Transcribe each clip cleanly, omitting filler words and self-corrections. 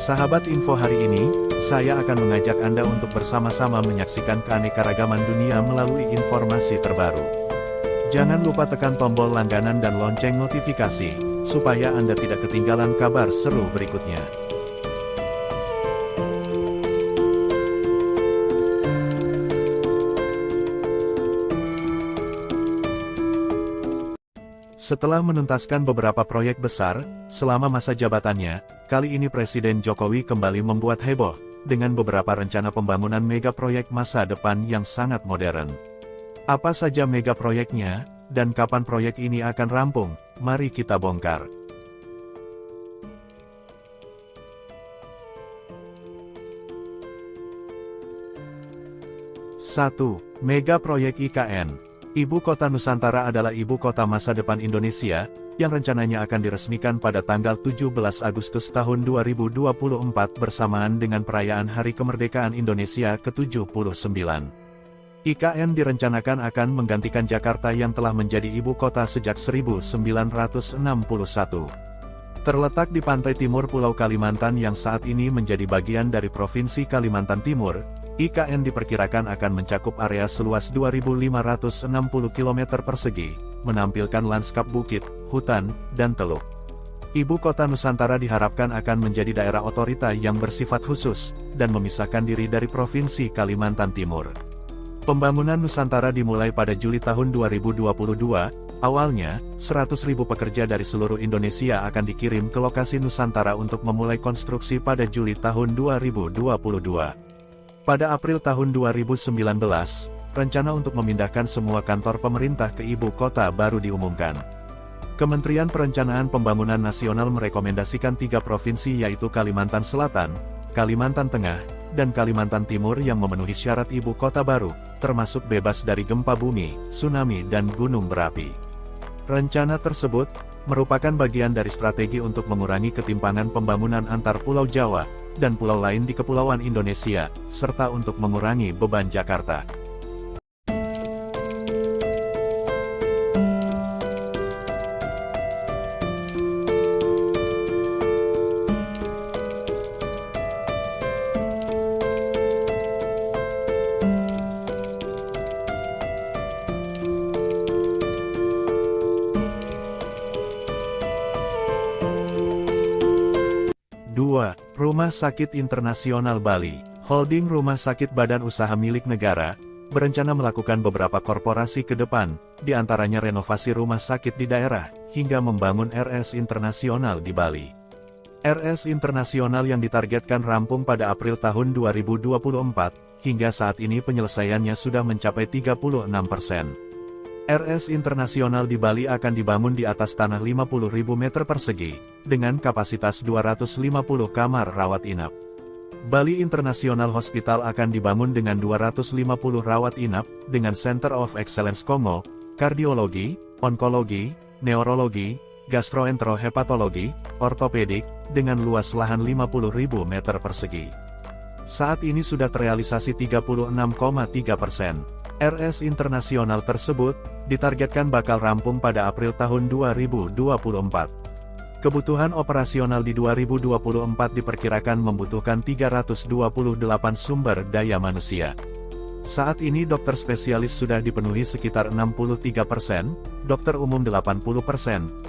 Sahabat info hari ini, saya akan mengajak Anda untuk bersama-sama menyaksikan keanekaragaman dunia melalui informasi terbaru. Jangan lupa tekan tombol langganan dan lonceng notifikasi, supaya Anda tidak ketinggalan kabar seru berikutnya. Setelah menuntaskan beberapa proyek besar selama masa jabatannya, kali ini Presiden Jokowi kembali membuat heboh dengan beberapa rencana pembangunan mega proyek masa depan yang sangat modern. Apa saja mega proyeknya, dan kapan proyek ini akan rampung? Mari kita bongkar. Satu, Mega Proyek IKN. Ibu Kota Nusantara adalah ibu kota masa depan Indonesia, yang rencananya akan diresmikan pada tanggal 17 Agustus tahun 2024 bersamaan dengan perayaan Hari Kemerdekaan Indonesia ke-79. IKN direncanakan akan menggantikan Jakarta yang telah menjadi ibu kota sejak 1961. Terletak di pantai timur Pulau Kalimantan yang saat ini menjadi bagian dari Provinsi Kalimantan Timur, IKN diperkirakan akan mencakup area seluas 2.560 km persegi, menampilkan lanskap bukit, hutan, dan teluk. Ibu Kota Nusantara diharapkan akan menjadi daerah otorita yang bersifat khusus, dan memisahkan diri dari Provinsi Kalimantan Timur. Pembangunan Nusantara dimulai pada Juli tahun 2022, awalnya, 100.000 pekerja dari seluruh Indonesia akan dikirim ke lokasi Nusantara untuk memulai konstruksi pada Juli tahun 2022. Pada April tahun 2019, rencana untuk memindahkan semua kantor pemerintah ke ibu kota baru diumumkan. Kementerian Perencanaan Pembangunan Nasional merekomendasikan 3 provinsi yaitu Kalimantan Selatan, Kalimantan Tengah, dan Kalimantan Timur yang memenuhi syarat ibu kota baru, termasuk bebas dari gempa bumi, tsunami dan gunung berapi. Rencana tersebut merupakan bagian dari strategi untuk mengurangi ketimpangan pembangunan antar Pulau Jawa dan pulau lain di Kepulauan Indonesia, serta untuk mengurangi beban Jakarta. Rumah Sakit Internasional Bali, holding rumah sakit badan usaha milik negara, berencana melakukan beberapa korporasi ke depan, diantaranya renovasi rumah sakit di daerah, hingga membangun RS Internasional di Bali. RS Internasional yang ditargetkan rampung pada April tahun 2024, hingga saat ini penyelesaiannya sudah mencapai 36%. RS Internasional di Bali akan dibangun di atas tanah 50.000 meter persegi, dengan kapasitas 250 kamar rawat inap. Bali International Hospital akan dibangun dengan 250 rawat inap, dengan Center of Excellence Kongo, kardiologi, onkologi, neurologi, gastroenterohepatologi, ortopedik, dengan luas lahan 50.000 meter persegi. Saat ini sudah terrealisasi 36,3%. RS Internasional tersebut ditargetkan bakal rampung pada April tahun 2024. Kebutuhan operasional di 2024 diperkirakan membutuhkan 328 sumber daya manusia. Saat ini dokter spesialis sudah dipenuhi sekitar 63%, dokter umum 80%,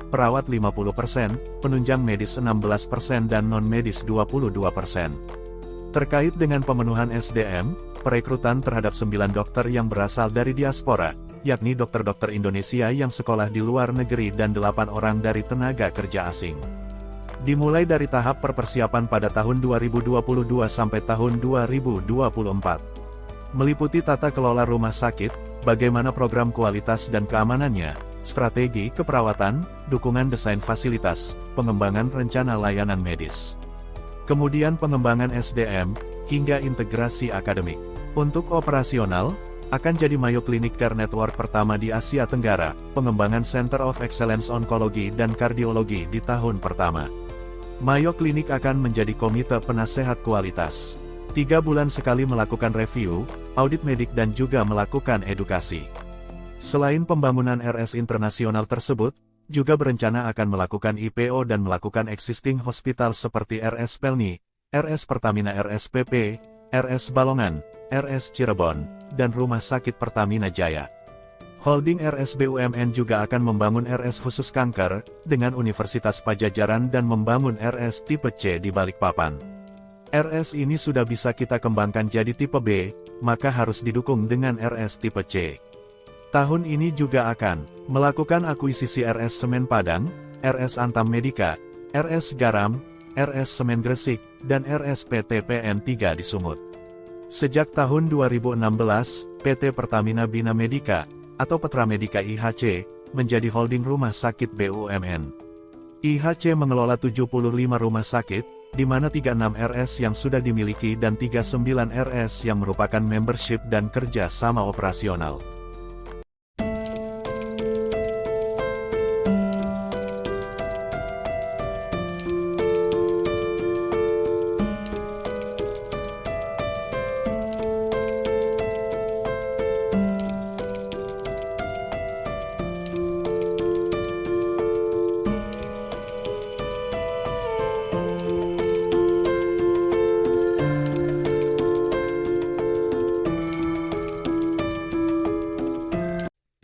perawat 50%, penunjang medis 16% dan non-medis 22%. Terkait dengan pemenuhan SDM, perekrutan terhadap 9 dokter yang berasal dari diaspora, yakni dokter-dokter Indonesia yang sekolah di luar negeri dan 8 orang dari tenaga kerja asing. Dimulai dari tahap persiapan pada tahun 2022 sampai tahun 2024. Meliputi tata kelola rumah sakit, bagaimana program kualitas dan keamanannya, strategi keperawatan, dukungan desain fasilitas, pengembangan rencana layanan medis. Kemudian pengembangan SDM, hingga integrasi akademik. Untuk operasional, akan jadi Mayo Clinic Care Network pertama di Asia Tenggara, pengembangan Center of Excellence Onkologi dan Kardiologi di tahun pertama. Mayo Clinic akan menjadi komite penasehat kualitas. 3 bulan sekali melakukan review, audit medik dan juga melakukan edukasi. Selain pembangunan RS Internasional tersebut, juga berencana akan melakukan IPO dan melakukan existing hospital seperti RS Pelni, RS Pertamina RSPP, RS Balongan, RS Cirebon, dan Rumah Sakit Pertamina Jaya. Holding RS BUMN juga akan membangun RS khusus kanker, dengan Universitas Padjadjaran dan membangun RS tipe C di Balikpapan. RS ini sudah bisa kita kembangkan jadi tipe B, maka harus didukung dengan RS tipe C. Tahun ini juga akan melakukan akuisisi RS Semen Padang, RS Antam Medika, RS Garam, RS Semen Gresik, dan RS PT PN3 di Sumut. Sejak tahun 2016, PT Pertamina Bina Medika, atau Petra Medika IHC, menjadi holding rumah sakit BUMN. IHC mengelola 75 rumah sakit, di mana 36 RS yang sudah dimiliki dan 39 RS yang merupakan membership dan kerja sama operasional.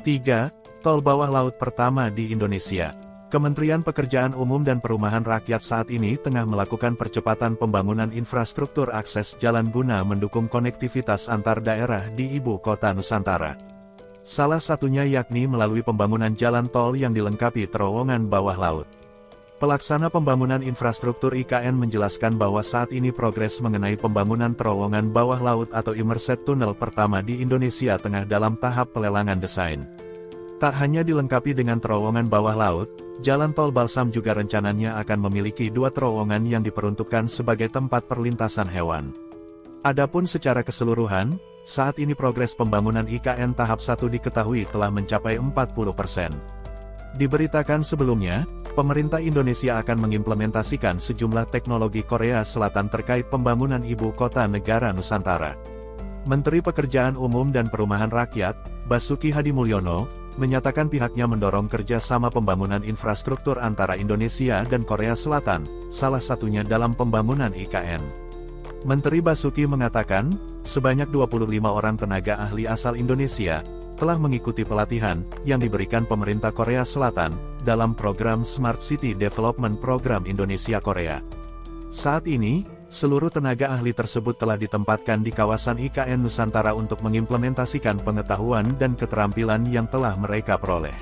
Tiga, tol bawah laut pertama di Indonesia. Kementerian Pekerjaan Umum dan Perumahan Rakyat saat ini tengah melakukan percepatan pembangunan infrastruktur akses jalan guna mendukung konektivitas antar daerah di ibu kota Nusantara. Salah satunya yakni melalui pembangunan jalan tol yang dilengkapi terowongan bawah laut. Pelaksana Pembangunan Infrastruktur IKN menjelaskan bahwa saat ini progres mengenai pembangunan terowongan bawah laut atau Immersed Tunnel pertama di Indonesia tengah dalam tahap pelelangan desain. Tak hanya dilengkapi dengan terowongan bawah laut, jalan tol Balsam juga rencananya akan memiliki 2 terowongan yang diperuntukkan sebagai tempat perlintasan hewan. Adapun secara keseluruhan, saat ini progres pembangunan IKN tahap 1 diketahui telah mencapai 40%. Diberitakan sebelumnya, pemerintah Indonesia akan mengimplementasikan sejumlah teknologi Korea Selatan terkait pembangunan ibu kota negara Nusantara. Menteri Pekerjaan Umum dan Perumahan Rakyat, Basuki Hadimulyono, menyatakan pihaknya mendorong kerjasama pembangunan infrastruktur antara Indonesia dan Korea Selatan, salah satunya dalam pembangunan IKN. Menteri Basuki mengatakan, sebanyak 25 orang tenaga ahli asal Indonesia telah mengikuti pelatihan yang diberikan pemerintah Korea Selatan dalam program Smart City Development Program Indonesia-Korea. Saat ini, seluruh tenaga ahli tersebut telah ditempatkan di kawasan IKN Nusantara untuk mengimplementasikan pengetahuan dan keterampilan yang telah mereka peroleh.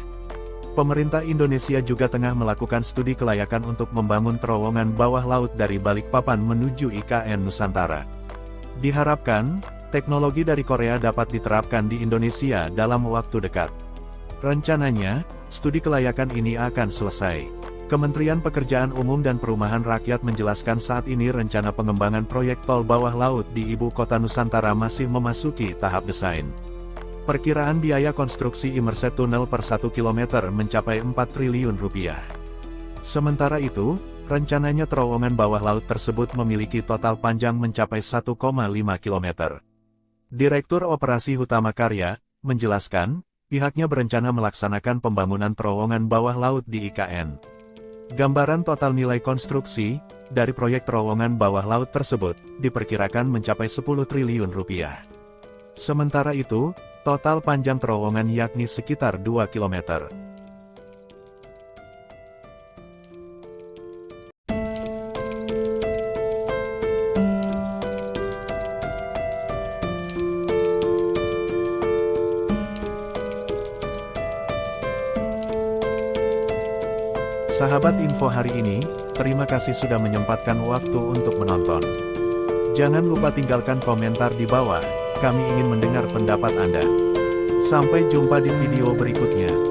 Pemerintah Indonesia juga tengah melakukan studi kelayakan untuk membangun terowongan bawah laut dari Balikpapan menuju IKN Nusantara. Diharapkan, teknologi dari Korea dapat diterapkan di Indonesia dalam waktu dekat. Rencananya, studi kelayakan ini akan selesai. Kementerian Pekerjaan Umum dan Perumahan Rakyat menjelaskan saat ini rencana pengembangan proyek tol bawah laut di ibu kota Nusantara masih memasuki tahap desain. Perkiraan biaya konstruksi Immersed Tunnel per 1 km mencapai 4 triliun rupiah. Sementara itu, rencananya terowongan bawah laut tersebut memiliki total panjang mencapai 1,5 km. Direktur Operasi Hutama Karya menjelaskan, pihaknya berencana melaksanakan pembangunan terowongan bawah laut di IKN. Gambaran total nilai konstruksi dari proyek terowongan bawah laut tersebut diperkirakan mencapai 10 triliun rupiah. Sementara itu, total panjang terowongan yakni sekitar 2 km. Sahabat info hari ini, terima kasih sudah menyempatkan waktu untuk menonton. Jangan lupa tinggalkan komentar di bawah, kami ingin mendengar pendapat Anda. Sampai jumpa di video berikutnya.